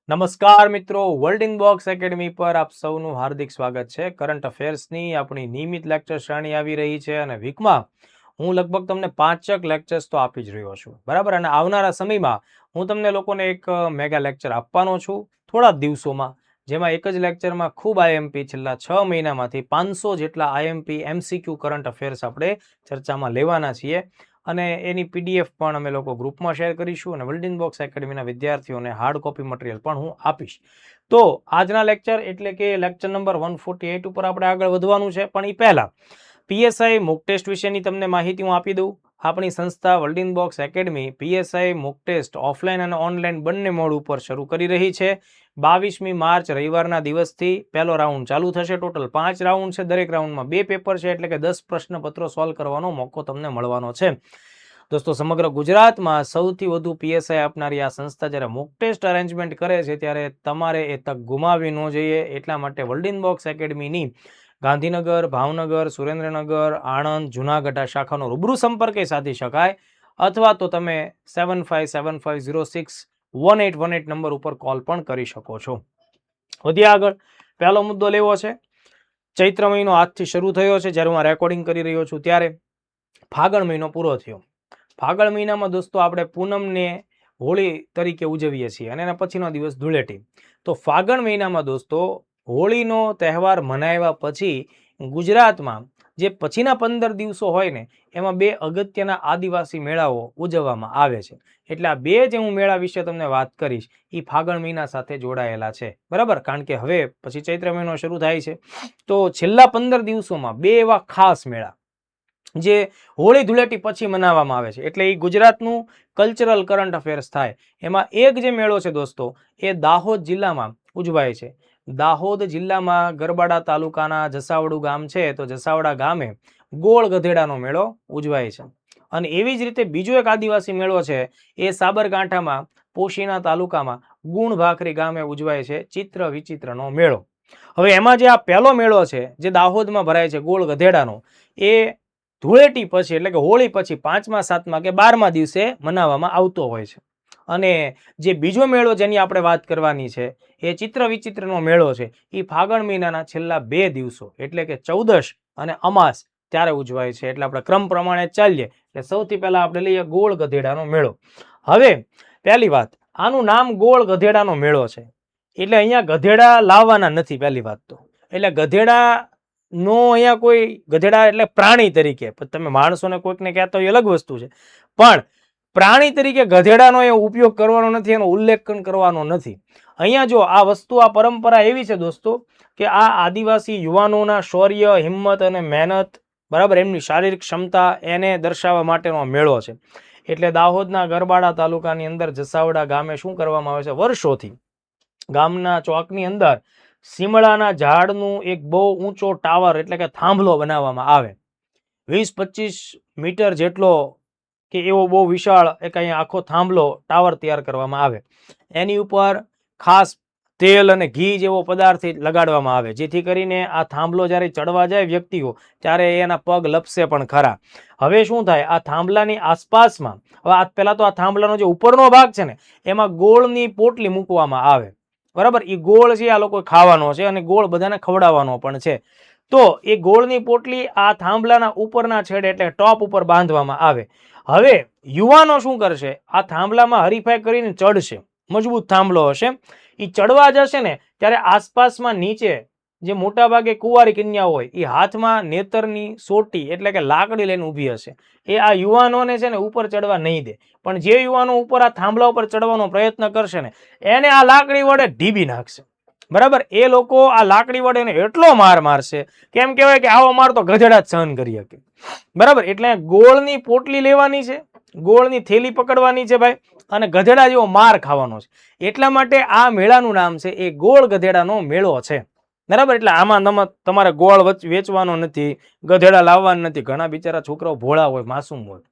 નમસ્કાર મિત્રો, world inbox academy પર આપ સૌનું હાર્દિક સ્વાગત છે. કરંટ અફેર્સની આપણી નિયમિત લેક્ચર શ્રેણી આવી રહી છે અને વીકમાં હું લગભગ તમને 5 લેક્ચર્સ તો આપી જ રહ્યો છું, બરાબર. અને આવનારા સમયમાં હું તમને લોકોને એક મેગા લેક્ચર આપવાનો છું થોડા દિવસોમાં, જેમાં એક જ લેક્ચરમાં ખૂબ આઈએમપી છેલ્લા 6 મહિનામાંથી 500 જેટલા આઈએમપી એમસીક્યુ કરંટ અફેર્સ આપણે ચર્ચામાં લેવાના છીએ અને એની પીડીએફ પણ અમે લોકો ગ્રુપમાં શેર કરીશું અને વર્લ્ડ ઇનબોક્સ એકેડમીના વિદ્યાર્થીઓને હાર્ડ કોપી મટીરિયલ પણ હું આપીશ. તો આજના લેક્ચર એટલે કે લેક્ચર નંબર 148 ઉપર આપણે આગળ વધવાનું છે, પણ એ પહેલા પીએસઆઈ મોક ટેસ્ટ વિશેની તમને માહિતી હું આપી દઉં. આપણી સંસ્થા world inbox academy PSI mock test offline અને ઓનલાઈન બંને મોડ ઉપર શરૂ કરી રહી છે. 22મી માર્ચ રવિવારના દિવસથી પહેલો રાઉન્ડ ચાલુ થશે. ટોટલ 5 રાઉન્ડ છે, દરેક રાઉન્ડમાં 2 પેપર છે, એટલે કે 10 પ્રશ્નપત્રો સોલ્વ કરવાનો મોકો તમને મળવાનો છે. દોસ્તો, સમગ્ર ગુજરાતમાં સૌથી વધુ પીએસઆઈ આપનારી આ સંસ્થા જ્યારે મોક ટેસ્ટ અરેન્જમેન્ટ કરે છે ત્યારે તમારે એ તક ગુમાવવી ન જોઈએ. એટલા માટે વર્લ્ડ ઇનબોક્સ એકેડમીની ગાંધીનગર, ભાવનગર, સુરેન્દ્રનગર, આણંદ, જુનાગઢ આ શાખાનો રૂબરૂ સંપર્ક સાધી શકાય, અથવા તો તમે 7575061818 નંબર ઉપર કોલ પણ કરી શકો છો. વધીએ આગળ. પહેલો મુદ્દો લેવો છે. ચૈત્ર મહિનો આજથી શરૂ થયો છે. જ્યારે હું રેકોર્ડિંગ કરી રહ્યો છું ત્યારે ફાગણ મહિનો પૂરો થયો. ફાગણ મહિનામાં દોસ્તો આપણે પૂનમને હોળી તરીકે ઉજવીએ છીએ અને એના પછીનો દિવસ ધૂળેટી. તો ફાગણ મહિનામાં દોસ્તો હોળીનો તહેવાર મનાવ્યા પછી ગુજરાતમાં જે પછીના 15 દિવસો હોય ને એમાં 2 અગત્યના આદિવાસી મેળાઓ ઉજવવામાં આવે છે. એટલે આ 2 જે હું મેળા વિશે તમને વાત કરીશ એ ફાગણ મહિના સાથે જોડાયેલા છે, બરાબર. કારણ કે હવે પછી ચૈત્ર મહિનો શરૂ થાય છે, તો છેલ્લા 15 દિવસોમાં 2 એવા ખાસ મેળા જે હોળી ધૂળેટી પછી મનાવવામાં આવે છે, એટલે એ ગુજરાતનું કલ્ચરલ કરંટ અફેર્સ થાય. એમાં એક જે મેળો છે દોસ્તો એ દાહોદ જિલ્લામાં ઉજવાય છે. દાહોદ જિલ્લામાં ગરબાડા તાલુકાના જસાવડું ગામ છે, તો જસાવડા ગામે ગોળ ગધેડાનો મેળો ઉજવાય છે. અને એવી જ રીતે બીજો એક આદિવાસી મેળો છે એ સાબરકાંઠામાં પોશીના તાલુકામાં ગુણ ભાખરી ગામે ઉજવાય છે, ચિત્ર વિચિત્રનો મેળો. હવે એમાં જે આ પહેલો મેળો છે જે દાહોદમાં ભરાય છે ગોળ ગધેડાનો, એ ધૂળેટી પછી એટલે કે હોળી પછી 5મા 7મા કે 12મા દિવસે મનાવવામાં આવતો હોય છે. અને જે બીજો મેળો જેની આપણે વાત કરવાની છે એ ચિત્ર વિચિત્રનો મેળો છે, એ ફાગણ મહિનાના છેલ્લા 2 દિવસો એટલે કે 14 અને અમાસ ત્યારે ઉજવાય છે. એટલે આપણે ક્રમ પ્રમાણે ચાલીએ. એટલે સૌથી પહેલા આપણે લઈએ ગોળ ગધેડાનો મેળો. હવે પહેલી વાત, આનું નામ ગોળ ગધેડાનો મેળો છે એટલે અહીંયા ગધેડા લાવવાના નથી. પહેલી વાત તો એટલે ગધેડા નો અહીંયા કોઈ ગધેડા એટલે પ્રાણી તરીકે, તમે માણસોને કોઈકને કહેતા હોય અલગ વસ્તુ છે, પણ પ્રાણી તરીકે ગધેડાનો એ ઉપયોગ કરવાનો નથી, એનો ઉલ્લેખ કરવાનો નથી. અહીંયા જો આ વસ્તુ, આ પરંપરા એવી છે દોસ્તો કે આ આદિવાસી યુવાનોના શૌર્ય, હિંમત અને મહેનત, બરાબર, એમની શારીરિક ક્ષમતા એને દર્શાવવા માટેનો મેળો છે. એટલે દાહોદના ગરબાડા તાલુકાની અંદર જસાવડા ગામે શું કરવામાં આવે છે, વર્ષોથી ગામના ચોકની અંદર સીમળાના ઝાડનું એક બહુ ઊંચો ટાવર એટલે કે થાંભલો બનાવવામાં આવે. 20-25 મીટર જેટલો કે એવો બહુ વિશાળ એક અહીંયા આખો થાંભલો ટાવર તૈયાર કરવામાં આવે. એની ઉપર ખાસ તેલ અને ઘી જેવો પદાર્થ લગાડવામાં આવે, જેથી કરીને આ થાંભલો જ્યારે ચડવા જાય વ્યક્તિઓ ત્યારે એના પગ લપસે પણ ખરા. હવે શું થાય, આ થાંભલાની આસપાસમાં, હવે પહેલા તો આ થાંભલાનો જે ઉપરનો ભાગ છે ને એમાં ગોળની પોટલી મૂકવામાં આવે, બરાબર. એ ગોળ છે આ લોકો ખાવાનો છે અને ગોળ બધાને ખવડાવવાનો પણ છે. તો એ ગોળની પોટલી આ થાંભલાના ઉપરના છેડે એટલે ટોપ ઉપર બાંધવામાં આવે. હવે યુવાનો શું કરશે, આ થાંભલામાં હરીફાઈ કરીને ચડશે. મજબૂત થાંભલો હશે, એ ચડવા જશે ને ત્યારે આસપાસમાં નીચે જે મોટા ભાગે કુંવારી કન્યા હોય એ હાથમાં નેતરની સોટી એટલે કે લાકડી લઈને ઊભી હશે. એ આ યુવાનોને છે ને ઉપર ચડવા નહીં દે, પણ જે યુવાનો ઉપર આ થાંભલા ઉપર ચડવાનો પ્રયત્ન કરશે ને એને આ લાકડી વડે ઢીબી નાખશે, બરાબર. એ લોકો આ લાકડી વડે એને એટલો માર મારશે, કેમ કહેવાય કે આવો માર તો ગધેડા જ સહન કરી શકે, બરાબર. એટલે ગોળની પોટલી લેવાની છે, ગોળની થેલી પકડવાની છે ભાઈ, અને ગધેડા જેવો માર ખાવાનો છે. એટલા માટે આ મેળાનું નામ છે એ ગોળ ગધેડાનો મેળો છે, બરાબર. એટલે આમાં તમારે ગોળ વેચવાનો નથી, ગધેડા લાવવાના નથી. ઘણા બિચારા છોકરાઓ ભોળા હોય, માસૂમ હોય,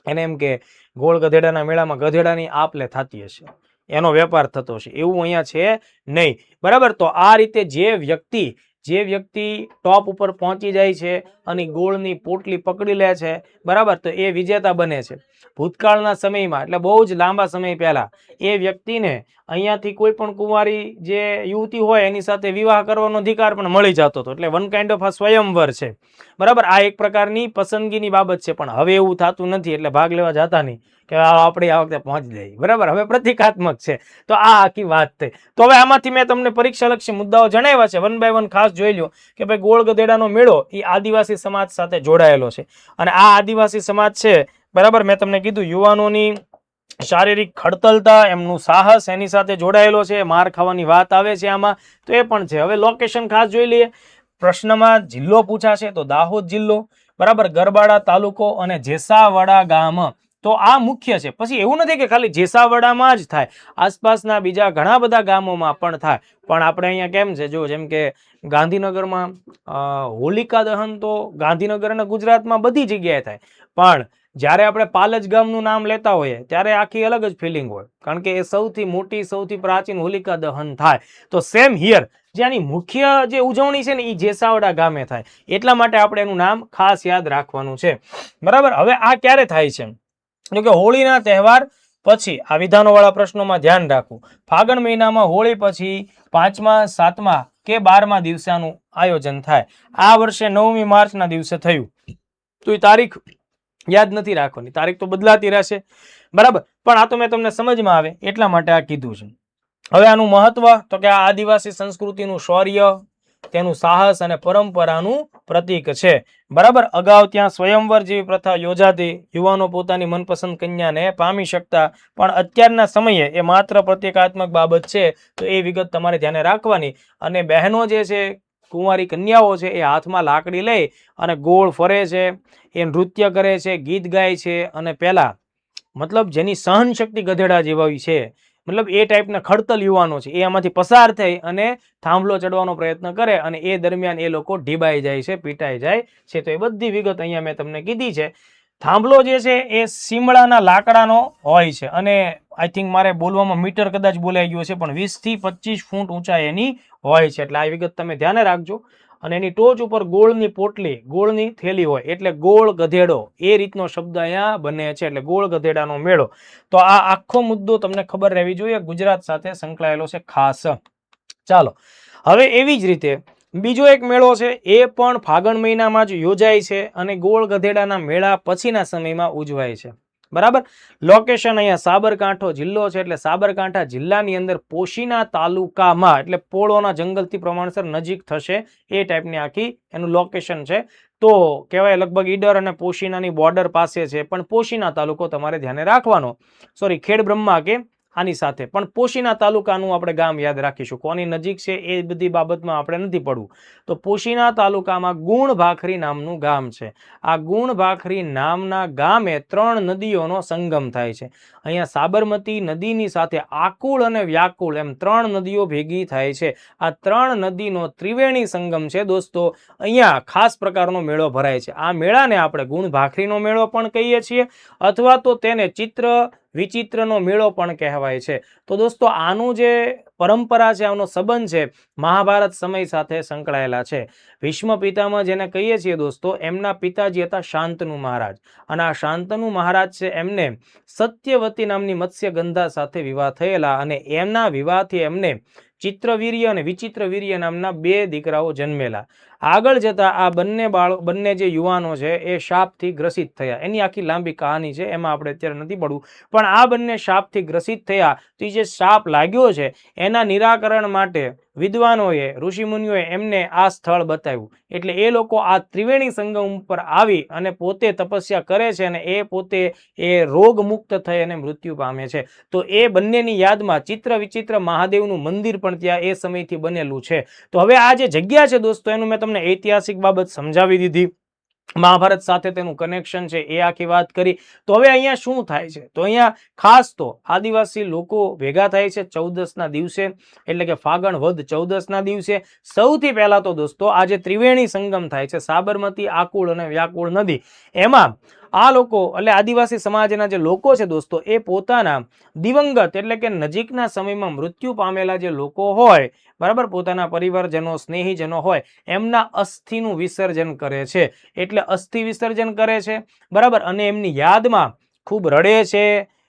એને એમ કે ગોળ ગધેડાના મેળામાં ગધેડાની આપલે થતી હશે, એનો વેપાર થતો હશે, એવું અહીંયા છે નહીં, બરાબર. તો આ રીતે જે વ્યક્તિ જે વ્યક્તિ ટોપ ઉપર પહોંચી જાય છે અને ગોળની પોટલી પકડી લે છે, બરાબર, તો એ વિજેતા બને છે. ભૂતકાળના સમયમાં એટલે બહુ જ લાંબા સમય પહેલા એ વ્યક્તિને અહીંયાથી કોઈ પણ કુંવારી જે યુવતી હોય એની સાથે વિવાહ કરવાનો અધિકાર પણ મળી જતો હતો. એટલે વન કાઇન્ડ ઓફ આ સ્વયંવર છે, બરાબર. આ એક પ્રકારની પસંદગીની બાબત છે, પણ હવે એવું થતું નથી. એટલે ભાગ લેવા જતા નહીં કે આપણે આ વખતે પહોંચી જઈએ, બરાબર. હવે પ્રતિકાત્મક છે. તો આ આખી વાત થઈ. તો હવે આમાંથી મેં તમને પરીક્ષાલક્ષી મુદ્દાઓ જણાવ્યા છે. વન બાય વન ખાસ જોઈ લો કે ભાઈ ગોળ ગધેડાનો મેળો એ આદિવાસી સમાજ સાથે જોડાયેલો છે. અને આ આદિવાસી સમાજ છે, બરાબર, મેં તમને કીધું યુવાનોની શારીરિક ખડતલતા, એમનું સાહસ એની સાથે જોડાયેલો છે. માર ખાવાની વાત આવે છે આમાં, તો એ પણ છે. હવે લોકેશન ખાસ જોઈ લઈએ. પ્રશ્નમાં જિલ્લો પૂછાશે તો દાહોદ જિલ્લો, બરાબર, ગરબાડા તાલુકો અને જેસાવાડા ગામ. તો આ મુખ્ય છે. પછી એવું નથી કે ખાલી જેસાવાડામાં જ થાય, આસપાસના બીજા ઘણા બધા ગામોમાં પણ થાય. પણ આપણે અહીંયા કેમ છે, જો જેમ કે ગાંધીનગરમાં હોલિકા દહન તો ગાંધીનગર અને ગુજરાતમાં બધી જગ્યાએ થાય, પણ જ્યારે આપણે પાલજ ગામનું નામ લેતા હોઈએ ત્યારે આખી અલગ જ ફિલિંગ હોય, કારણ કે એ સૌથી મોટી સૌથી પ્રાચીન હોલિકા દહન થાય. તો સેમ હિયર જેની મુખ્ય જે ઉજવણી છે ને એ જેસાવાડા ગામે થાય. એટલા માટે આપણે એનું નામ ખાસ યાદ રાખવાનું છે, બરાબર. હવે આ ક્યારે થાય છે? જો કે હોળીના તહેવાર પછી. આ વિધાનોવાળા પ્રશ્નોમાં ધ્યાન રાખવું. ફાગણ મહિનામાં હોળી પછી 5મા 7મા કે 12મા દિવસે આનું આયોજન થાય. આ વર્ષે 9મી માર્ચના દિવસે થયું. તો એ તારીખ યાદ નથી રાખવાની, તારીખ તો બદલાતી રહેશે, બરાબર. પણ આ તો મેં તમને સમજમાં આવે એટલા માટે આ કીધું છે. હવે આનું મહત્વ તો કે આ આદિવાસી સંસ્કૃતિનું શૌર્ય, તેનું સાહસ અને પરંપરાનું પ્રતીક છે, બરાબર. અગાઉ ત્યાં સ્વયંવર જેવી પ્રથા યોજાતી, યુવાનો પોતાની મનપસંદ કન્યાને પામી શકતા, પણ અત્યારના સમયે એ માત્ર પ્રતીકાત્મક બાબત છે. તો એ વિગત તમારે ધ્યાને રાખવાની. અને બહેનો જે છે, કુંવારી કન્યાઓ છે, એ હાથમાં લાકડી લઈ અને ગોળ ફરે છે, એ નૃત્ય કરે છે, ગીત ગાય છે, અને પેલા મતલબ જેની સહન શક્તિ ગધેડા જેવી છે, મતલબ એ ટાઈપના ખડતલ યુવાનો છે, એ આમાંથી પસાર થઈ અને થાંભલો ચડવાનો પ્રયત્ન કરે, અને એ દરમિયાન એ લોકો ઢીબાઈ જાય છે, પીટાઈ જાય છે. તો એ બધી વિગત અહીંયા મેં તમને કીધી છે. થાંભલો જે છે એ સીમડાના લાકડાનો હોય છે, અને આઈ થિંક મારે બોલવામાં મીટર કદાચ બોલાઈ ગયો છે, પણ 20 થી 25 ફૂટ ઊંચાઈ એની હોય છે. એટલે આ વિગત તમે ધ્યાને રાખજો. અને એની ટોચ ઉપર ગોળની પોટલી, ગોળની થેલી હોય, એટલે ગોળ ગધેડો એ રીતનો શબ્દ અહીંયા બને છે. એટલે ગોળ ગધેડાનો મેળો. તો આ આખો મુદ્દો તમને ખબર રહેવી જોઈએ, ગુજરાત સાથે સંકળાયેલો છે ખાસ. ચાલો, હવે એવી જ રીતે બીજો એક મેળો છે, એ પણ ફાગણ મહિનામાં જ યોજાય છે અને ગોળ ગધેડાના મેળા પછીના સમયમાં ઉજવાય છે, બરાબર. લોકેશન અહીંયા સાબરકાંઠો જિલ્લો છે, એટલે સાબરકાંઠા જિલ્લાની અંદર પોશીના તાલુકામાં, એટલે પોળોના જંગલથી પ્રમાણસર નજીક થશે એ ટાઈપની આખી એનું લોકેશન છે. તો કહેવાય લગભગ ઈડર અને પોશીનાની બોર્ડર પાસે છે, પણ પોશીના તાલુકો તમારે ધ્યાને રાખવાનો. સોરી, ખેડબ્રહ્મા કે આની સાથે પણ પોશીના તાલુકાનું આપણે ગામ યાદ રાખીશું. કોની નજીક છે એ બધી બાબતમાં આપણે નથી પડવું. તો પોશીના તાલુકામાં ગુણ ભાખરી નામનું ગામ છે. આ ગુણ ભાખરી નામના ગામે 3 નદીઓનો સંગમ થાય છે. અહીંયા સાબરમતી નદીની સાથે આકુળ અને વ્યાકુળ એમ 3 નદીઓ ભેગી થાય છે. આ 3 નદીનો ત્રિવેણી સંગમ છે દોસ્તો. અહીંયા ખાસ પ્રકારનો મેળો ભરાય છે. આ મેળાને આપણે ગુણ ભાખરીનો મેળો પણ કહીએ છીએ, અથવા તો તેને ચિત્ર વિચિત્રનો મેળો પણ કહેવાય છે. તો દોસ્તો આનું જે પરંપરા છે, આનો સંબંધ છે, મહાભારત સમય સાથે સંકળાયેલા છે. ભીષ્મ પિતામહ જેને કહીએ છીએ દોસ્તો, એમના પિતાજી હતા શાંતનુ મહારાજ, અને આ શાંતનુ મહારાજ છે એમને સત્યવતી નામની મત્સ્યગંધા સાથે વિવાહ થયેલા, અને એમના વિવાહથી એમને ચિત્રવીર્ય અને વિચિત્રવીર્ય નામના 2 દીકરાઓ જન્મેલા. આગળ જતા આ બંને જે યુવાનો છે એ શાપથી ગ્રસિત થયા. એની આખી લાંબી કહાની છે, એમાં આપણે અત્યારે નથી પડવું. પણ આ બંને શાપથી ગ્રસિત થયા, તો જે શાપ લાગ્યો છે એના નિરાકરણ માટે વિદ્વાનોએ, ઋષિમુનિઓએ એમને આ સ્થળ બતાવ્યું. એટલે એ લોકો આ ત્રિવેણી સંગમ ઉપર આવી અને પોતે તપસ્યા કરે છે, અને એ પોતે એ રોગ મુક્ત થઈ અને મૃત્યુ પામે છે. તો એ બંનેની યાદમાં ચિત્ર વિચિત્ર મહાદેવનું મંદિર પણ ત્યાં એ સમયથી બનેલું છે. તો હવે આ જે જગ્યા છે દોસ્તો, એનું મેં તમને ઐતિહાસિક બાબત સમજાવી દીધી, મહાભારત સાથે તેનું કનેક્શન છે એ આખી વાત કરી. તો હવે અહીંયા શું થાય છે? તો અહીંયા ખાસ તો આદિવાસી લોકો ભેગા થાય છે 14ના દિવસે, એટલે કે ફાગણ વદ 14ના દિવસે. સૌથી પહેલા તો દોસ્તો આ જે ત્રિવેણી સંગમ થાય છે, સાબરમતી, આકુળ અને વ્યાકુળ નદી, એમાં આ લોકો એટલે આદિવાસી સમાજના જે લોકો છે દોસ્તો, એ પોતાના દિવંગત એટલે કે નજીકના સમયમાં મૃત્યુ પામેલા જે લોકો હોય, બરાબર, પોતાના પરિવારજનો, સ્નેહીજનો હોય, એમના અસ્થિનું વિસર્જન કરે છે. એટલે અસ્થિ વિસર્જન કરે છે, બરાબર, અને એમની યાદમાં ખૂબ રડે છે,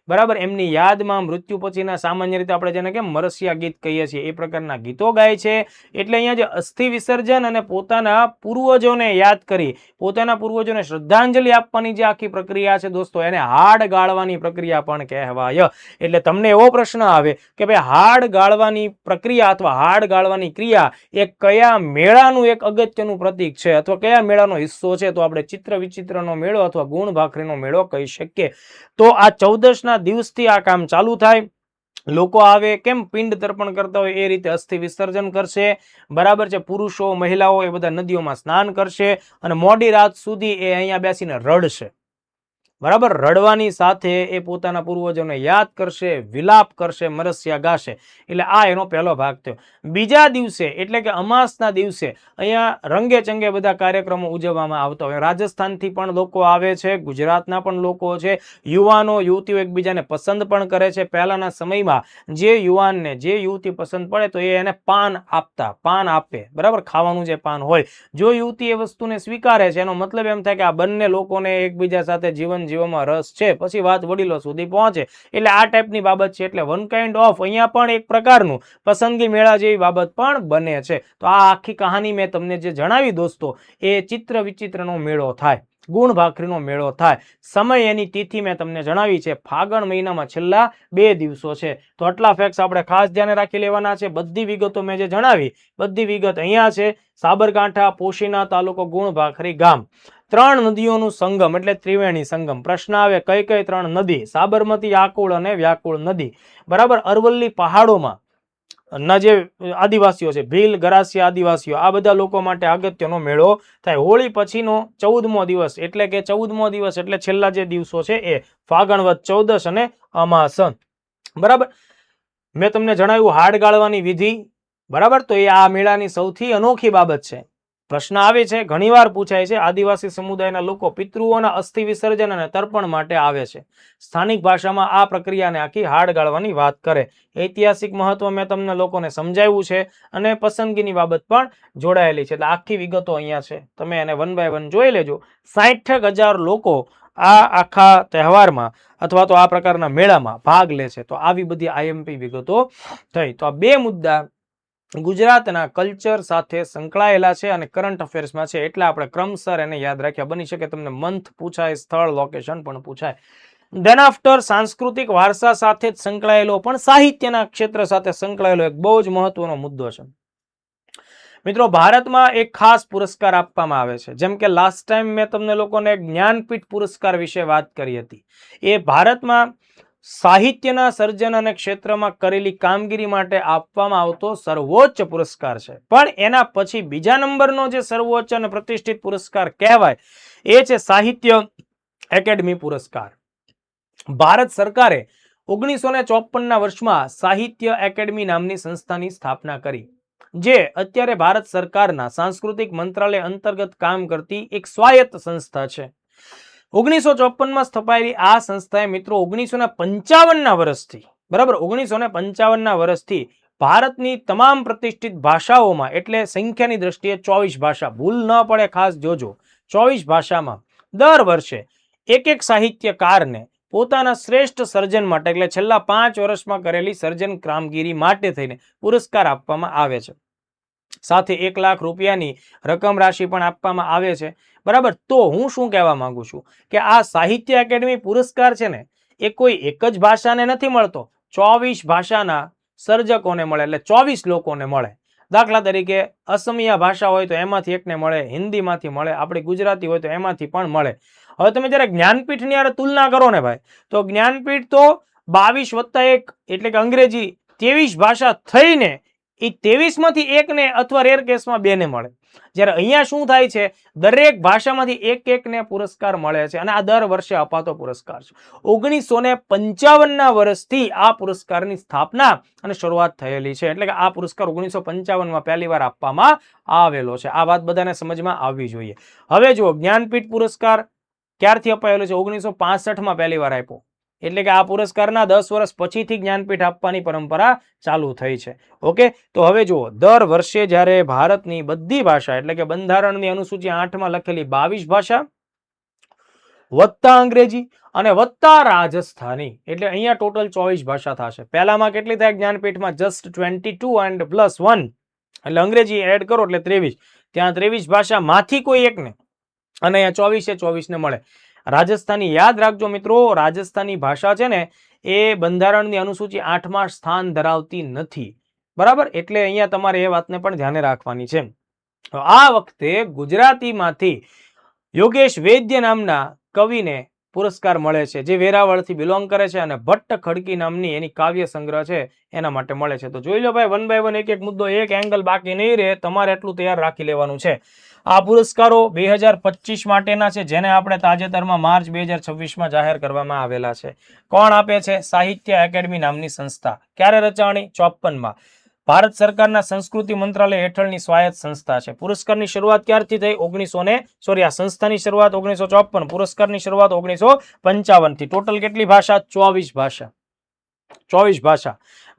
બરાબર, એમની યાદમાં મૃત્યુ પછીના સામાન્ય રીતે આપણે જેને કેમ મરસિયા ગીત કહીએ છીએ એ પ્રકારના ગીતો ગાય છે. એટલે અહીંયા જે અસ્થિ વિસર્જન અને પોતાના પૂર્વજોને યાદ કરી, પોતાના પૂર્વજોને શ્રદ્ધાંજલિ આપવાની જે આખી પ્રક્રિયા છે દોસ્તો, એને હાડ ગાળવાની પ્રક્રિયા પણ કહેવાય. એટલે તમને એવો પ્રશ્ન આવે કે ભાઈ હાડ ગાળવાની પ્રક્રિયા અથવા હાડ ગાળવાની ક્રિયા એ કયા મેળાનું એક અગત્યનું પ્રતીક છે અથવા કયા મેળાનો હિસ્સો છે, તો આપણે ચિત્ર વિચિત્રનો મેળો અથવા ગુણ ભાખરીનો મેળો કહી શકીએ. તો આ 14ના દિવસથી આ કામ ચાલુ થાય. લોકો આવે કેમ પિંડ તર્પણ કરતા હોય એ રીતે અસ્થિ વિસર્જન કરશે, બરાબર છે. પુરુષો, મહિલાઓ એ બધા નદીઓમાં સ્નાન કરશે અને મોડી રાત સુધી એ અહીંયા બેસીને રડશે, બરાબર. રડવાની સાથે એ પોતાના પૂર્વજોને યાદ કરશે, વિલાપ કરશે, મરસિયા ગાશે. એટલે આ એનો પહેલો ભાગ થયો. બીજા દિવસે એટલે કે અમાસના દિવસે અહીંયા રંગે ચંગે બધા કાર્યક્રમો ઉજવવામાં આવતા હોય. રાજસ્થાનથી પણ લોકો આવે છે, ગુજરાતના પણ લોકો છે, યુવાનો યુવતીઓ એકબીજાને પસંદ પણ કરે છે. પહેલાના સમયમાં જે યુવાનને જે યુવતી પસંદ પડે તો એ એને પાન આપતા, પાન આપે, બરાબર, ખાવાનું જે પાન હોય. જો યુવતી એ વસ્તુને સ્વીકારે છે એનો મતલબ એમ થાય કે આ બંને લોકોને એકબીજા સાથે જીવન જીવવામાં રસ છે, પછી વાત વડીલો સુધી પહોંચે. એટલે આ ટાઈપની બાબત છે. એટલે વન કાઇન્ડ ઓફ અહીંયા પણ એક પ્રકારનું પસંદગી મેળા જેવી બાબત પણ બને છે. તો આ આખી કહાની મેં તમને જે જણાવી દોસ્તો, એ ચિત્ર વિચિત્રનો મેળો થાય, ગુણ ભાખરીનો મેળો થાય. સમય એની તિથિ મેં તમને જણાવી છે, ફાગણ મહિનામાં છેલ્લા 2 દિવસો છે. તો આટલા ફેક્ટ્સ આપણે ખાસ ધ્યાને રાખી લેવાના છે. બધી વિગતો મેં જે જણાવી, બધી વિગત અહીંયા છે. સાબરકાંઠા, પોશીના તાલુકો, ગુણ ભાખરી ગામ, 3 નદીઓનું સંગમ એટલે ત્રિવેણી સંગમ. પ્રશ્ન આવે કઈ કઈ 3 નદી? સાબરમતી, આકુળ અને વ્યાકુળ નદી, બરાબર. અરવલ્લી પહાડોમાં ના જે આદિવાસીઓ છે, ભીલ, ગરાસિયા આદિવાસીઓ, આ બધા લોકો માટે અગત્યનો મેળો થાય. હોળી પછીનો 14મો દિવસ એટલે કે 14મો દિવસ એટલે છેલ્લા જે દિવસો છે એ ફાગણ વદ 14 અને અમાસ, બરાબર. મેં તમને જણાવ્યું હાડ ગાળવાની વિધિ, બરાબર. તો એ આ મેળાની સૌથી અનોખી બાબત છે. પ્રશ્ન આવે છે, ઘણીવાર પૂછાય છે, આદિવાસી સમુદાયના લોકો પિતૃઓના અસ્થિ વિસર્જન અને તર્પણ માટે આવે છે. સ્થાનિક ભાષામાં આ પ્રક્રિયાને આખી હાડ ગાળવાની વાત કરે. ઐતિહાસિક મહત્વ મેં તમને લોકોને સમજાવ્યું છે અને પસંદગીની બાબત પણ જોડાયેલી છે. એટલે આખી વિગતો અહીંયા છે, તમે એને 1 બાય 1 જોઈ લેજો. 60,000 લોકો આ આખા તહેવારમાં અથવા તો આ પ્રકારના મેળામાં ભાગ લે છે. તો આવી બધી આઈએમપી વિગતો થઈ. તો આ 2 મુદ્દા ગુજરાતના કલ્ચર સાથે સંકળાયેલા છે અને કરંટ અફેર્સમાં છે. એટલે આપણે ક્રમસર એને યાદ રાખ્યા. બની શકે તમને મંથ પૂછાય, સ્થળ, લોકેશન પણ પૂછાય. ધેન આફ્ટર સાંસ્કૃતિક વારસા સાથે જ સંકળાયેલો પણ સાહિત્યના ક્ષેત્ર સાથે સંકળાયેલો એક બહુ જ મહત્વનો મુદ્દો છે. મિત્રો, ભારતમાં એક ખાસ પુરસ્કાર આપવામાં આવે છે. જેમ કે લાસ્ટ ટાઈમ મેં તમને લોકોને જ્ઞાનપીઠ પુરસ્કાર વિશે વાત કરી હતી. એ ભારતમાં સાહિત્યના સર્જન અને ક્ષેત્રમાં કરેલી કામગીરી માટે આપવામાં આવતો સર્વોચ્ચ પુરસ્કાર છે. પણ એના પછી બીજા નંબરનો જે સર્વોચ્ચ અને પ્રતિષ્ઠિત પુરસ્કાર કહેવાય એ છે સાહિત્ય એકેડમી પુરસ્કાર. ભારત સરકારે 1954ના વર્ષમાં સાહિત્ય એકેડમી નામની સંસ્થાની સ્થાપના કરી, જે અત્યારે ભારત સરકારના સાંસ્કૃતિક મંત્રાલય અંતર્ગત કામ કરતી એક સ્વાયત્ત સંસ્થા છે. 1954માં સ્થપાયેલી આ સંસ્થાએ મિત્રો 1955ના વર્ષથી, બરાબર, 1955ના વર્ષથી ભારતની તમામ પ્રતિષ્ઠિત ભાષાઓમાં, એટલે સંખ્યાની દ્રષ્ટિએ 24 ભાષા, ભૂલ ન પડે ખાસ જોજો, 24 ભાષામાં દર વર્ષે એક સાહિત્યકારને પોતાના શ્રેષ્ઠ સર્જન માટે એટલે છેલ્લા 5 વર્ષમાં કરેલી સર્જન કામગીરી માટે થઈને પુરસ્કાર આપવામાં આવે છે. સાથે 1 લાખ રૂપિયાની રકમ રાશિ પણ આપવામાં આવે છે, બરાબર. તો હું શું કહેવા માંગુ છું કે આ સાહિત્ય એકેડમી પુરસ્કાર છે ને, એ કોઈ એક જ ભાષાને નથી મળતો, 24 ભાષાના સર્જકોને મળે, એટલે 24 લોકોને મળે. દાખલા તરીકે અસમિયા ભાષા હોય તો એમાંથી એકને મળે, હિન્દીમાંથી મળે, આપણી ગુજરાતી હોય તો એમાંથી પણ મળે. હવે તમે જ્યારે જ્ઞાનપીઠની હારે તુલના કરો ને ભાઈ, તો જ્ઞાનપીઠ તો 22 + 1 એટલે કે અંગ્રેજી 23 ભાષા થઈને એ 23માંથી એકને અથવા રેર કેસમાં 2ને મળે. જ્યારે અહીંયા શું થાય છે, દરેક ભાષામાંથી એકને પુરસ્કાર મળે છે અને આ દર વર્ષે અપાતો પુરસ્કાર છે. 1955ના વર્ષથી આ પુરસ્કારની સ્થાપના અને શરૂઆત થયેલી છે. એટલે કે આ પુરસ્કાર 1955માં પહેલી વાર આપવામાં આવેલો છે. આ વાત બધાને સમજમાં આવવી જોઈએ. હવે જુઓ, જ્ઞાનપીઠ પુરસ્કાર ક્યારથી અપાયેલો છે? 1965માં પહેલી વાર આપ્યો. એટલે કે આ પુરસ્કારના 10 વર્ષ પછીથી જ્ઞાનપીઠ આપવાની પરંપરા ચાલુ થઈ છે. ઓકે, તો હવે જુઓ, દર વર્ષે જ્યારે ભારતની બધી ભાષા એટલે કે બંધારણની અનુસૂચિ 8માં લખેલી 22 ભાષા વત્તા અંગ્રેજી અને વત્તા રાજસ્થાની, એટલે અહીંયા ટોટલ 24 ભાષા થશે. પહેલામાં કેટલી થાય જ્ઞાનપીઠમાં? જસ્ટ 22 એન્ડ +1 એટલે અંગ્રેજી એડ કરો એટલે 23. ત્યાં 23 ભાષામાંથી કોઈ એકને અને અહીંયા 24 ને મળે. રાજસ્થાની યાદ રાખજો મિત્રો, રાજસ્થાની ભાષા છે ને એ બંધારણની અનુસૂચિ 8માં સ્થાન ધરાવતી નથી. બરાબર, એટલે અહીંયા તમારે એ વાતને પણ ધ્યાને રાખવાની છે. આ વખતે ગુજરાતીમાંથી યોગેશ વૈદ્ય નામના કવિને પુરસ્કાર મળે છે, જે વેરાવળથી બિલોંગ કરે છે અને ભટ્ટ ખડકી નામની એની કાવ્ય સંગ્રહ છે એના માટે મળે છે. તો જોઈ લો ભાઈ, 1 by 1 એક એક મુદ્દો, એક એંગલ બાકી નહીં રહે, તમારે એટલું તૈયાર રાખી લેવાનું છે. આ પુરસ્કારો 2025 માટેના છે, જેને આપણે તાજેતરમાં માર્ચ 2026માં જાહેર કરવામાં આવેલા છે. કોણ આપે છે? સાહિત્ય એકેડમી નામની સંસ્થા. ક્યારે રચાણી? 54માં. ભારત સરકારના સંસ્કૃતિ મંત્રાલય હેઠળની સ્વાયત્ત સંસ્થા છે. પુરસ્કારની શરૂઆત ક્યારથી થઈ? આ સંસ્થાની શરૂઆત 1954, પુરસ્કારની શરૂઆત 1955થી. ટોટલ કેટલી ભાષા? 24 ભાષા.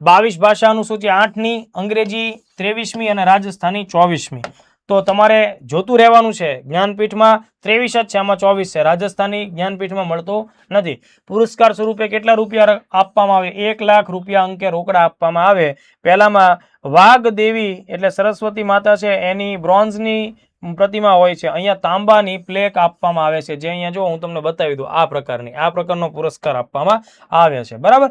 22 ભાષા અનુસૂચિ 8ની, અંગ્રેજી 23મી અને રાજસ્થાની 24મી. તો તમારે જોતું રહેવાનું છે, જ્ઞાનપીઠમાં 23 જ છે, આમાં 24 છે. રાજસ્થાની જ્ઞાનપીઠમાં મળતો નથી. પુરસ્કાર સ્વરૂપે કેટલા રૂપિયા આપવામાં આવે? 1 લાખ રૂપિયા અંકે રોકડા આપવામાં આવે. પહેલામાં વાઘ દેવી એટલે સરસ્વતી માતા છે, એની બ્રોન્ઝની પ્રતિમા હોય છે. અહીંયા તાંબાની પ્લેક આપવામાં આવે છે, જે અહીંયા જો હું તમને બતાવી દઉં, આ પ્રકારનો પુરસ્કાર આપવામાં આવે છે. બરાબર,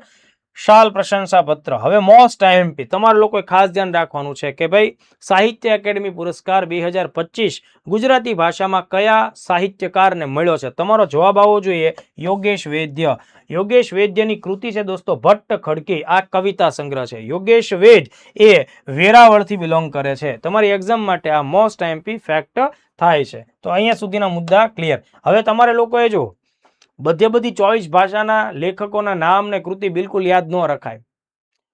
શાલ પ્રશંસા પત્ર. હવે મોસ્ટ આઈએમપી તમારા લોકોએ ખાસ ધ્યાન રાખવાનું છે કે ભાઈ સાહિત્ય એકેડમી પુરસ્કાર 2025 ગુજરાતી ભાષામાં કયા સાહિત્યકારને મળ્યો છે? તમારો જવાબ આવવો જોઈએ યોગેશ વૈદ્ય. યોગેશ વૈદ્યની કૃતિ છે દોસ્તો ભટ્ટ ખડકી. આ કવિતા સંગ્રહ છે. યોગેશ વૈદ્ય એ વેરાવળથી બિલોંગ કરે છે. તમારી એક્ઝામ માટે આ મોસ્ટ આઈએમપી ફેક્ટ થાય છે. તો અહીંયા સુધીના મુદ્દા ક્લિયર. હવે તમારે લોકોએ જો બધી 24 ભાષાના લેખકોના નામ ને કૃતિ બિલકુલ યાદ ન રખાય.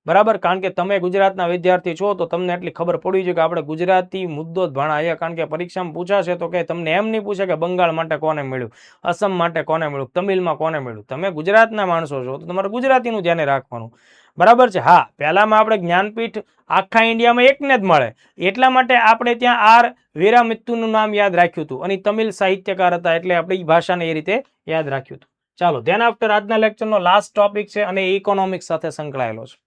બરાબર, કારણ કે તમે ગુજરાતના વિદ્યાર્થી છો તો તમને એટલી ખબર પડવી જોઈએ કે આપણે ગુજરાતી મુદ્દો જ ભણાવીએ. કારણ કે પરીક્ષામાં પૂછાશે તો કે તમને એમ નહીં પૂછે કે બંગાળ માટે કોને મળ્યું, અસમ માટે કોને મળ્યું, તમિલમાં કોને મળ્યું. તમે ગુજરાતના માણસો છો તો તમારે ગુજરાતીનું ધ્યાને રાખવાનું. બરાબર છે. હા, પહેલામાં આપણે જ્ઞાનપીઠ આખા ઇન્ડિયામાં એકને જ મળે, એટલા માટે આપણે ત્યાં આર વેરામિત્તુનું નામ યાદ રાખ્યું હતું અને તમિલ સાહિત્યકાર હતા, એટલે આપણે એ ભાષાને એ રીતે યાદ રાખ્યું હતું. ચાલો, ધ્યાન આફ્ટર આજના લેક્ચરનો લાસ્ટ ટોપિક છે અને ઇકોનોમિક્સ સાથે સંકળાયેલો છે.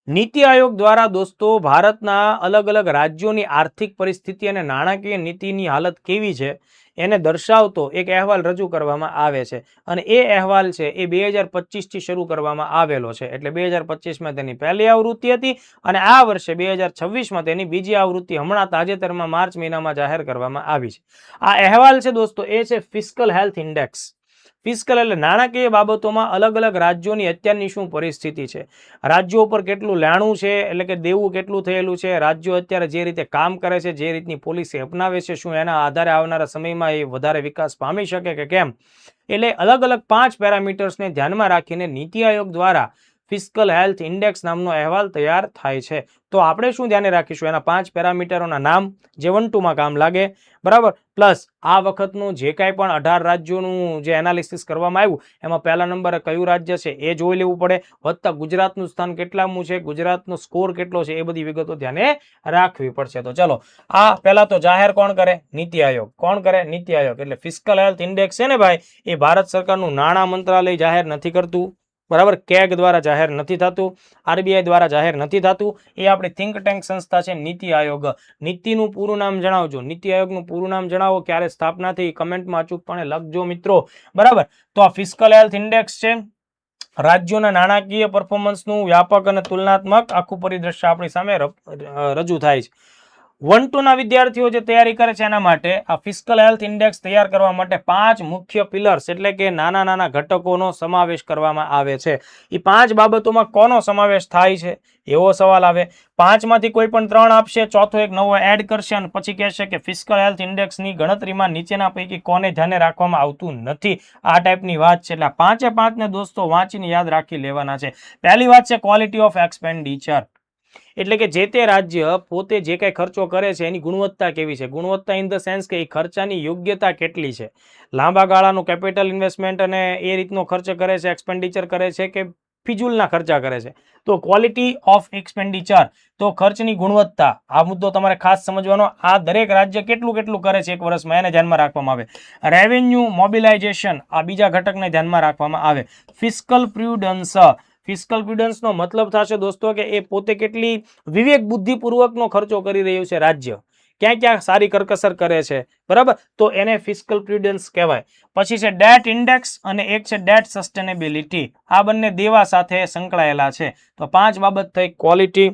નીતિ આયોગ દ્વારા દોસ્તો ભારતના અલગ અલગ રાજ્યોની આર્થિક પરિસ્થિતિ અને નાણાકીય નીતિની હાલત કેવી છે એને દર્શાવતો એક અહેવાલ રજૂ કરવામાં આવે છે અને એ અહેવાલ છે એ 2025થી શરૂ કરવામાં આવેલો છે. એટલે 2025માં તેની પહેલી આવૃત્તિ હતી અને આ વર્ષે 2026માં તેની બીજી આવૃત્તિ હમણાં તાજેતરમાં માર્ચ મહિનામાં જાહેર કરવામાં આવી છે. આ અહેવાલ છે દોસ્તો એ છે ફિસ્કલ હેલ્થ ઇન્ડેક્સ. ફિસ્કલ એટલે નાણાકીય બાબતોમાં અલગ અલગ રાજ્યોની અત્યારની શું પરિસ્થિતિ છે, રાજ્યો ઉપર કેટલું લેણું છે એટલે કે દેવું કેટલું થયેલું છે, રાજ્યો અત્યારે જે રીતે કામ કરે છે, જે રીતની પોલિસી અપનાવે છે, શું એના આધારે આવનારા સમયમાં એ વધારે વિકાસ પામી શકે કે કેમ. એટલે અલગ અલગ 5 પેરામીટર્સને ધ્યાનમાં રાખીને નીતિ આયોગ દ્વારા ફિસ્કલ હેલ્થ ઇન્ડેક્સ નામનો અહેવાલ તૈયાર થાય છે. તો આપણે શું ધ્યાને રાખીશું? એના 5 પેરામીટરોના નામ જે 1-2માં કામ લાગે. બરાબર, પ્લસ આ વખતનું જે કાંઈ પણ 18 રાજ્યોનું જે એનાલિસિસ કરવામાં આવ્યું એમાં પહેલા નંબરે કયું રાજ્ય છે એ જોઈ લેવું પડે, વત્તા ગુજરાતનું સ્થાન કેટલામું છે, ગુજરાતનો સ્કોર કેટલો છે, એ બધી વિગતો ધ્યાને રાખવી પડશે. તો ચલો, આ પહેલા તો જાહેર કોણ કરે? નીતિ આયોગ. કોણ કરે? નીતિ આયોગ. એટલે ફિસ્કલ હેલ્થ ઇન્ડેક્સ છે ને ભાઈ, એ ભારત સરકારનું નાણાં મંત્રાલય જાહેર નથી કરતું. બરાબર, કેગ દ્વારા જાહેર નથી થતું, આરબીઆઈ દ્વારા જાહેર નથી થતું. એ આપણી થિંક ટેન્ક સંસ્થા છે નીતિ આયોગ. નીતિનું પૂરું નામ જણાવજો, નીતિ આયોગનું પૂરું નામ જણાવો, ક્યારે સ્થાપના થઈ, કમેન્ટમાં અચૂકપણે લખજો મિત્રો. બરાબર, તો આ ફિસ્કલ હેલ્થ ઇન્ડેક્સ છે રાજ્યોના નાણાકીય પરફોર્મન્સનું વ્યાપક અને તુલનાત્મક આખું પરિદ્રશ્ય આપણી સામે રજૂ થાય છે. 1-2 ના વિદ્યાર્થીઓ જે તૈયારી કરે છે એના માટે આ ફિસ્કલ હેલ્થ ઇન્ડેક્સ તૈયાર કરવા માટે 5 મુખ્ય પિલર્સ એટલે કે નાના નાના ઘટકોનો સમાવેશ કરવામાં આવે છે. એ 5 બાબતોમાં કોનો સમાવેશ થાય છે એવો સવાલ આવે. 5માંથી કોઈ પણ 3 આપશે, ચોથો એક નવો એડ કરશે અને પછી કહેશે કે ફિસ્કલ હેલ્થ ઇન્ડેક્સની ગણતરીમાં નીચેના પૈકી કોને ધ્યાને રાખવામાં આવતું નથી. આ ટાઈપની વાત છે. એટલે 5 ને દોસ્તો વાંચીને યાદ રાખી લેવાના છે. પહેલી વાત છે ક્વોલિટી ઓફ એક્સપેન્ડિચર. એટલે કે જે તે રાજ્ય પોતે જે કંઈ ખર્ચો કરે છે એની ગુણવત્તા કેવી છે, ગુણવત્તા ઇન ધ સેન્સ કે એ ખર્ચાની યોગ્યતા કેટલી છે, લાંબા ગાળાનું કેપિટલ ઇન્વેસ્ટમેન્ટ અને એ રીતનો ખર્ચ કરે છે, એક્સપેન્ડિચર કરે છે કે ફિજૂલના ખર્ચા કરે છે. તો ક્વોલિટી ઓફ એક્સપેન્ડિચર, તો ખર્ચની ગુણવત્તા, આ મુદ્દો તમારે ખાસ સમજવાનો. આ દરેક રાજ્ય કેટલું કેટલું કરે છે એક વર્ષમાં એને ધ્યાનમાં રાખવામાં આવે. રેવન્યુ મોબિલાઇઝેશન, આ બીજા ઘટકને ધ્યાનમાં રાખવામાં આવે. ફિસ્કલ પ્રુડન્સ, ફિસ્કલ પ્રુડન્સનો મતલબ થશે દોસ્તો કે એ પોતે કેટલી વિવેક બુદ્ધિપૂર્વકનો ખર્ચો કરી રહ્યું છે રાજ્ય, ક્યાં ક્યાં સારી કરકસર કરે છે, બરાબર, તો એને ફિસ્કલ પ્રુડન્સ કહેવાય. પછી છે ડેટ ઇન્ડેક્સ અને એક છે ડેટ સસ્ટેનેબિલિટી. આ બંને દેવા સાથે સંકળાયેલા છે. તો 5 બાબત થઈ: quality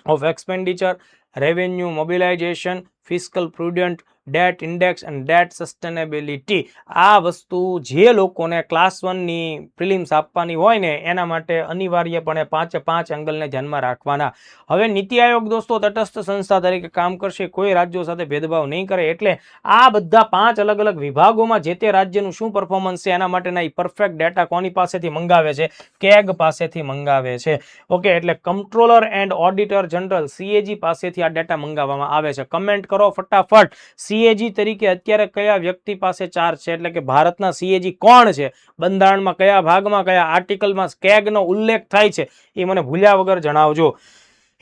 of expenditure, revenue mobilisation, fiscal prudent, date index અને ડેટ સસ્ટેનેબિલિટી. આ વસ્તુ જે લોકોને ક્લાસ 1ની પ્રિલિમ્સ આપવાની હોય ને એના માટે અનિવાર્યપણે 5 એંગલને ધ્યાનમાં રાખવાના. હવે નીતિ આયોગ દોસ્તો તટસ્થ સંસ્થા તરીકે કામ કરશે, કોઈ રાજ્યો સાથે ભેદભાવ નહીં કરે. એટલે આ બધા 5 અલગ અલગ વિભાગોમાં જે તે રાજ્યનું શું પરફોર્મન્સ છે એના માટેના એ પરફેક્ટ ડેટા કોની પાસેથી મંગાવે છે? કેગ પાસેથી મંગાવે છે. ઓકે, એટલે controller and auditor general CAG પાસેથી આ ડેટા મંગાવવામાં આવે છે. કમેન્ટ કરો ફટાફટ, CAG તરીકે અત્યારે કયા વ્યક્તિ પાસે ચાર્જ છે, એટલે કે ભારતના CAG કોણ છે, બંધારણમાં કયા ભાગમાં કયા આર્ટિકલમાં કેગનો ઉલ્લેખ થાય છે, એ મને ભૂલ્યા વગર જણાવજો.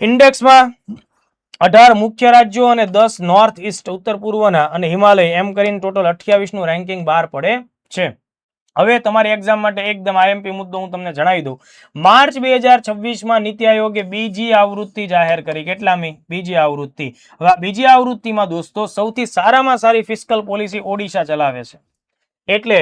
ઇન્ડેક્સમાં 18 મુખ્ય રાજ્યો અને 10 નોર્થ ઈસ્ટ ઉત્તર પૂર્વના અને હિમાલય એમ કરીને ટોટલ 28નું રેન્કિંગ બહાર પડે છે. હવે તમારી એક્ઝામ માટે એકદમ IMP મુદ્દો હું તમને જણાવી દઉં. માર્ચ 2026માં નીતિ આયોગે બીજી આવૃત્તિ જાહેર કરી. કેટલામી? બીજી આવૃત્તિ. હવે બીજી આવૃત્તિમાં દોસ્તો સૌથી સારામાં સારી ફિસ્કલ પોલિસી ઓડિશા ચલાવે છે. એટલે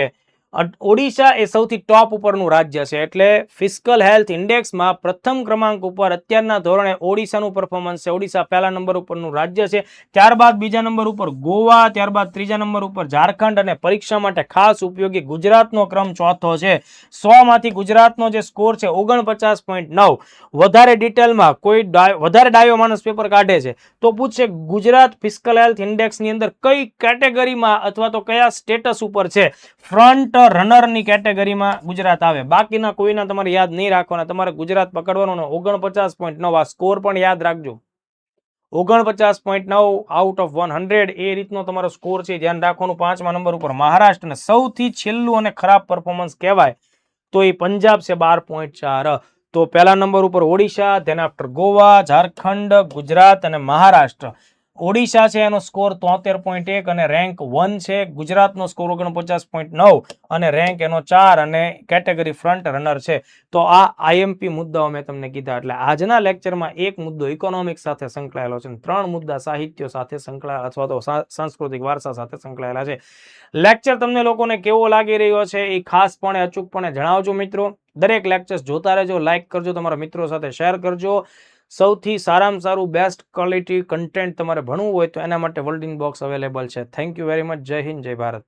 ઓડિશા એ સૌથી ટોપ ઉપરનું રાજ્ય છે. એટલે ફિસ્કલ હેલ્થ ઇન્ડેક્સમાં પ્રથમ ક્રમાંક ઉપર અત્યારના ધોરણે ઓડિશાનું પરફોર્મન્સ છે. ઓડિશા પહેલા નંબર ઉપરનું રાજ્ય છે. ત્યારબાદ બીજા નંબર ઉપર ગોવા, ત્યારબાદ ત્રીજા નંબર ઉપર ઝારખંડ અને પરીક્ષા માટે ખાસ ઉપયોગી ગુજરાતનો ક્રમ ચોથો છે. 100માંથી ગુજરાતનો જે સ્કોર છે 49.9. વધારે ડિટેલમાં કોઈ વધારે ડાયો માણસ પેપર કાઢે છે તો પૂછશે ગુજરાત ફિસ્કલ હેલ્થ ઇન્ડેક્સની અંદર કઈ કેટેગરીમાં અથવા તો કયા સ્ટેટસ ઉપર છે. ફ્રન્ટ રનરની કેટેગરીમાં ગુજરાત આવે. બાકીના કોઈના તમારે યાદ નહીં રાખવાના, તમારે ગુજરાત પકડવાનું. 49.9 આ સ્કોર પણ યાદ રાખજો. 49.9 આઉટ ઓફ 100 એ રીતનો તમારો સ્કોર છે, ધ્યાન રાખવાનું. 5મા નંબર ઉપર મહારાષ્ટ્ર, અને સૌથી છેલ્લું અને ખરાબ પરફોર્મન્સ કહેવાય તો એ પંજાબ છે 12.4. તો પહેલા નંબર ઉપર ઓડિશા, ધેન આફ્ટર ગોવા, ઝારખંડ, ગુજરાત અને મહારાષ્ટ્ર. ઓડિશા છે એનો સ્કોર 73.1 અને રેન્ક 1 છે. ગુજરાતનો સ્કોર 49.9 અને રેન્ક એનો 4 અને કેટેગરી ફ્રન્ટ રનર છે. તો આ IMP મુદ્દાઓ મેં તમને કીધા. એટલે આજના લેક્ચરમાં એક મુદ્દો ઇકોનોમિક્સ સાથે સંકળાયેલો છે, 3 મુદ્દા સાહિત્ય સાથે સંકળાયેલા અથવા તો સાંસ્કૃતિક વારસા સાથે સંકળાયેલા છે. લેક્ચર તમને લોકોને કેવો લાગી રહ્યો છે એ ખાસપણે અચૂકપણે જણાવજો મિત્રો. દરેક લેક્ચર્સ જોતા રહેજો, લાઈક કરજો, તમારા મિત્રો સાથે શેર કરજો. સૌથી સારામાં સારું બેસ્ટ ક્વોલિટી કન્ટેન્ટ તમારે ભણવું હોય તો એના માટે વર્લ્ડ ઇન બોક્સ અવેલેબલ છે. Thank you very much. જય હિન્દ, જય ભારત.